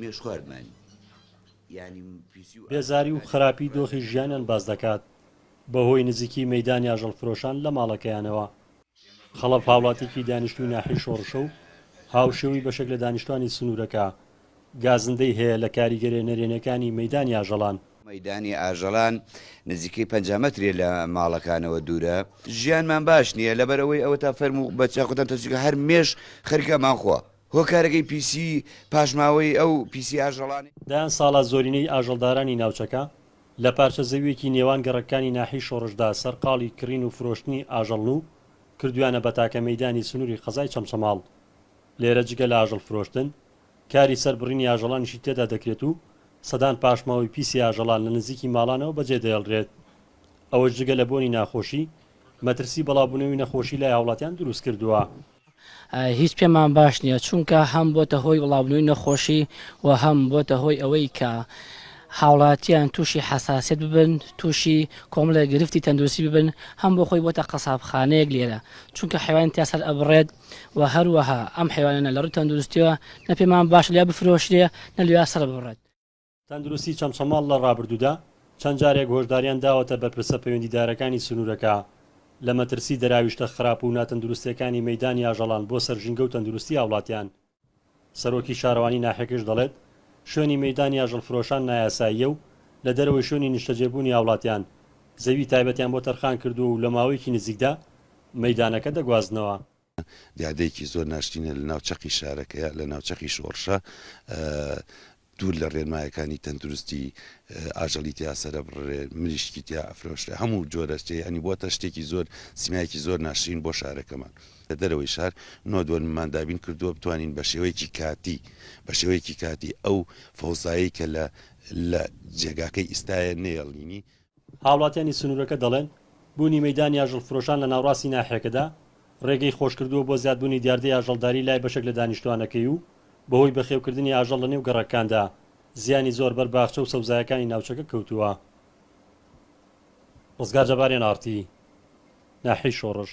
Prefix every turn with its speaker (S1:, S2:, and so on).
S1: مێش خواردمانی
S2: بێزاری و خراپی دۆخی ژیانیان باز دەکات بەهۆی نزیکی مەیدانی ئاژەڵفرۆشان لە ماڵەکەیانەوە. خەڵەپ هاوڵاتێکی دانیشتووی ناحیی شۆڕشە و هاوشێوی بەشێک لە دانیشتوانی سنوورەکە گازندەی هەیە لە کاریگەری نەرێنەکانی مەیدانی ئاژەڵان.
S1: مەیدانی ئاژەڵان نزیکەی 5 مەترێ لە ماڵەکانەوە دوورە. ژیانمان باش نییە لەبەرەوەی ئەوە تا فەرمو بە چاقوتان تەچکە هەر مێش خەریکەمان خوا. هۆکارەکەی پیسی پاشماوەی ئەو پیسی ئاژەڵانی
S2: دایان ساڵە زۆرینەی ئاژەڵدارانی ناوچەکە لە پارچە زەویەکی نێوان گەڕەکانی ناحیی شۆڕشدا سەرقاڵی کڕین و فرۆشتنی ئاژەڵن و کردویانە بە تاکە مەیدانی سنووری خەزای چەمچەماڵ. لێرە جگە لە ئاژەڵ فرۆشتن کاری سەربڕینی ئاژەڵانیشی تێدا دەکرێت و سەدان پاشماوەی پیسی ئاژەڵان لە نزیکی ماڵانەوە بەجێ دەهێڵرێت. ئەوە جگە لە بۆنی ناخۆشی مەترسی بەڵاوبوونەوەی نەخۆشی لای هاوڵاتیان دروست کردووە.
S3: هیچ پێمان باش نییە چونکە هەم بۆتە هۆی وڵاوبوونەوەی نەخۆشی و هەم بۆتە هۆی ئەوەی کە هاوڵاتیان تووشی حساسیت ببن، تووشی کۆمەڵە گرفتی تەندروستی ببن، هەم بۆ خۆی بۆتە قەسابخانەیەک لێرە چونکە حیوان تیا سەر ئەبڕێت و هەروەها ئەم حیوانە لە ڕووی تەندروستیەوە نە پێمان باش لیا بفرۆشرێ نە لیا سەر بڕێت.
S2: تەندروستی چەمچەماڵ لە ڕابردوودا چەند جارێک هۆشداریان داوەتە بەرپرسە پەیوەندیدارەکانی سنوورەکە لە مەترسی دەراویشتە خراپ و ناتەندروستیەکانی مەیدانی ئاژەڵان بۆ سەرژینگە و تەندروستی هاوڵاتیان. سەرۆکی شارەوانی ناحیەکەش دەڵێت شوێنی مەیدانی ئاژەڵفرۆشان نایاساییە و لە دەرەوەی شوێنی نیشتەجێبوونی هاوڵاتیان زەوی تایبەتیان بۆ تەرخان کردو و لە ماوەیەکی نزیکدا مەیدانەکە دەگوازنەوە.
S4: دیادەیەکی زۆر ناشتینە لە ناوچەقی شارەکەیە لە ناوچەقی شۆڕشە دوور لە ڕێنمایەکانی تەندروستی ئاژەڵی تیا سەرە بڕێ مریشکی تیا ئەفرۆشرێ هەموو جۆرە شتێ ئەنی بۆتە شتێکی زۆر سیمایەکی زۆر ناشرین بۆ شارەکەمان. لە دەرەوەی شار نۆدوەرمماندابین کردووە بتوانین بە شێوەیەکی کاتی ئەو فەوزایی کە لە جێگاکەی ئیستایە نێڵنینی.
S2: هاوڵاتیانی سنوورەکە دەڵێن بوونی مەیدانی ئاژەڵفرۆشان لە ناوڕاستی ناحیەکەدا ڕێگەی خۆشکردووە بۆ زیادبوونی دیاردەی ئاژەڵداری لای بەشێک لە دانیشتوانەکەی و بەهۆی بەخێوکردنی ئاژەڵ لە نێو گەڕەکاندا زیانی زۆر بەر باخچە و سەوزایەکانی ناوچەکە کەوتووە. ڕزگار جەبارێن ئارتی ناحیی شۆڕش.